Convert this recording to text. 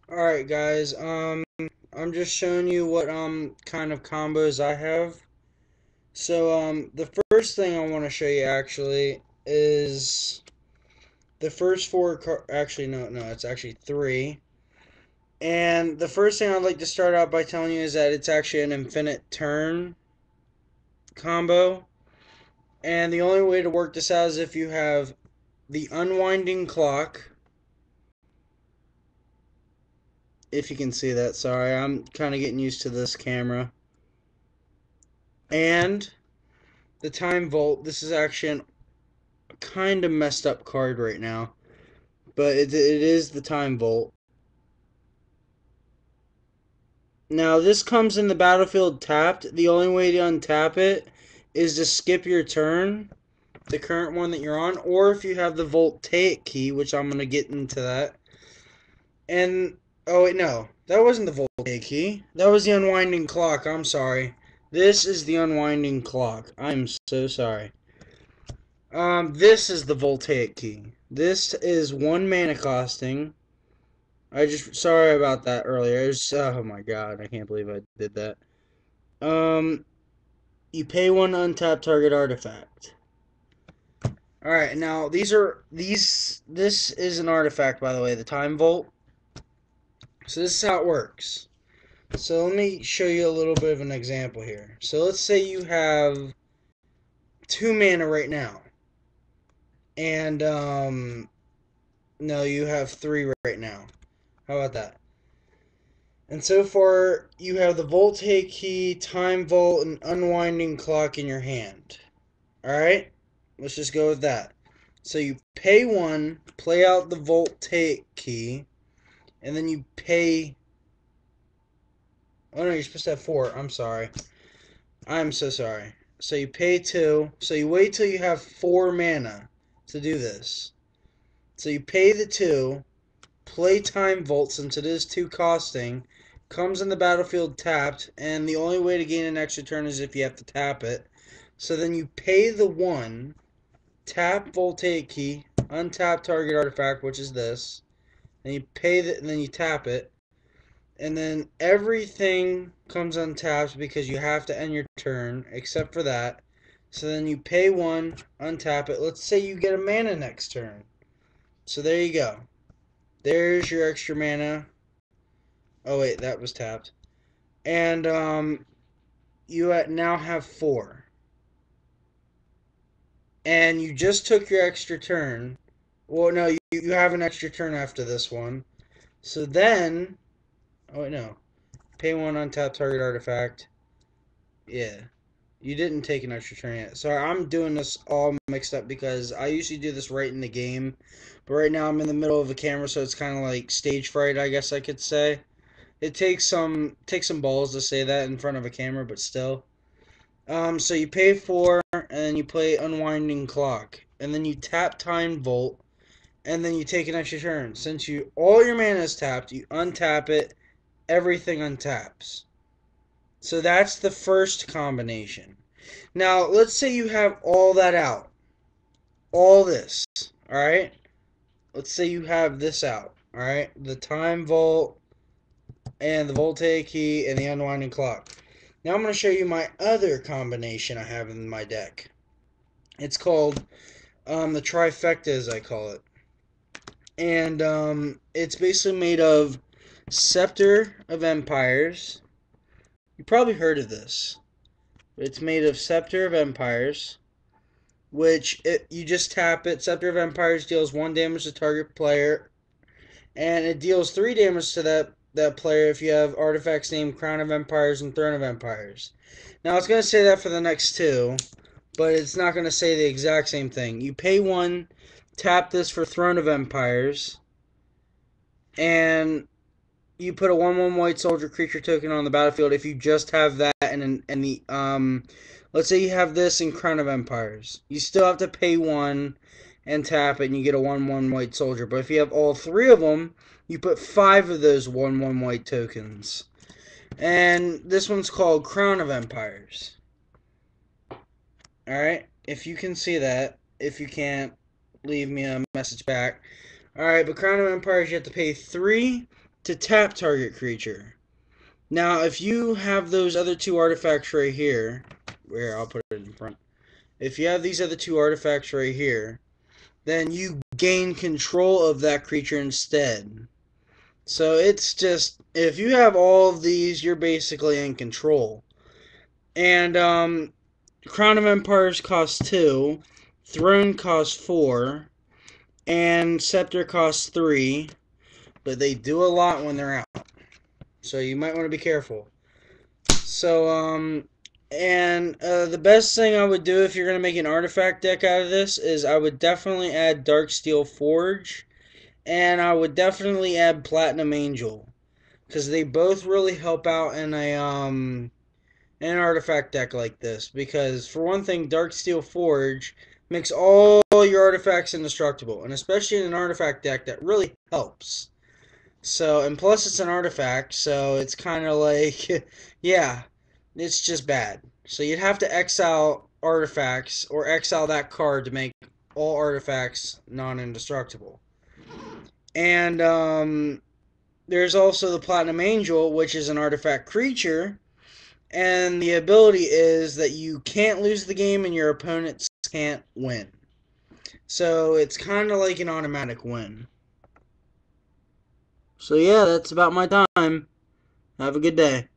Alright guys, I'm just showing you what kind of combos I have. So the first thing I want to show you actually is the first actually no, it's actually three. And the first thing I'd like to start out by telling you is that it's actually an infinite turn combo. And the only way to work this out is if you have the unwinding clock. If you can see that, sorry, I'm kind of getting used to this camera. And the time vault. This is actually a kind of messed up card right now, but it is the time vault. Now this comes in the battlefield tapped. The only way to untap it is to skip your turn, the current one that you're on, or if you have the voltaic key, which I'm going to get into that. And oh wait, no, that wasn't the voltaic key. That was the unwinding clock. I'm sorry. This is the unwinding clock. I'm so sorry. This is the voltaic key. This is one mana costing. Sorry about that earlier. Oh my god, I can't believe I did that. You pay one untap target artifact. Alright, now this is an artifact, by the way, the time vault. So this is how it works. So let me show you a little bit of an example here. So let's say you have 2 mana right now. And no, you have 3 right now. How about that? And so far, you have the voltaic key, time vault, and unwinding clock in your hand. Alright? Let's just go with that. So you pay 1, play out the voltaic key, and then you pay... Oh no, you're supposed to have 4. I'm sorry. I'm so sorry. So you pay 2. So you wait till you have 4 mana to do this. So you pay the 2, play time vault since it is 2 costing, comes in the battlefield tapped, and the only way to gain an extra turn is if you have to tap it. So then you pay the 1, tap voltaic key, untap target artifact, which is this, and you pay and then you tap it, and then everything comes untapped because you have to end your turn, except for that. So then you pay 1, untap it. Let's say you get a mana next turn. So there you go. There's your extra mana. Oh wait, that was tapped. And you now have 4. And you just took your extra turn. Well, no, you have an extra turn after this one. So then, oh wait, no. Pay 1, untap target artifact. Yeah. You didn't take an extra turn yet. Sorry, I'm doing this all mixed up because I usually do this right in the game. But right now I'm in the middle of a camera, so it's kind of like stage fright, I guess I could say. It takes some balls to say that in front of a camera, but still. So you pay 4, and then you play Unwinding Clock, and then you tap Time Vault, and then you take an extra turn. Since all your mana is tapped, you untap it, everything untaps. So that's the first combination. Now, let's say you have all that out. All this, alright? Let's say you have this out, alright? The Time Vault, and the voltaic key, and the unwinding clock. Now I'm going to show you my other combination I have in my deck. It's called the TRIFECTA, as I call it. And it's basically made of Scepter of Empires. You probably heard of this. It's made of Scepter of Empires, which you just tap it. Scepter of Empires deals 1 damage to target player, and it deals 3 damage to that player if you have artifacts named Crown of Empires and Throne of Empires. Now, it's going to say that for the next 2, but it's not going to say the exact same thing. You pay 1, tap this for Throne of Empires, and you put a 1/1 white soldier creature token on the battlefield if you just have that and the let's say you have this in Crown of Empires. You still have to pay 1 and tap it, and you get a 1/1 white soldier. But if you have all 3 of them, you put 5 of those 1/1 white tokens. And this one's called Crown of Empires. Alright, if you can see that. If you can't, leave me a message back. Alright, but Crown of Empires, you have to pay 3, to tap target creature. Now, if you have those other two artifacts right here, where I'll put it in front. If you have these other two artifacts right here, then you gain control of that creature instead. So it's just, if you have all of these, you're basically in control. And Crown of Empires costs 2, Throne costs 4, and Scepter costs 3. But they do a lot when they're out, so you might want to be careful. So the best thing I would do if you're going to make an artifact deck out of this is I would definitely add Darksteel Forge, and I would definitely add Platinum Angel, because they both really help out in an artifact deck like this. Because for one thing, Darksteel Forge makes all your artifacts indestructible, and especially in an artifact deck, that really helps. So, and plus it's an artifact, so it's kind of like, yeah, it's just bad. So you'd have to exile artifacts, or exile that card to make all artifacts non-indestructible. And there's also the Platinum Angel, which is an artifact creature, and the ability is that you can't lose the game and your opponents can't win. So it's kind of like an automatic win. So yeah, that's about my time. Have a good day.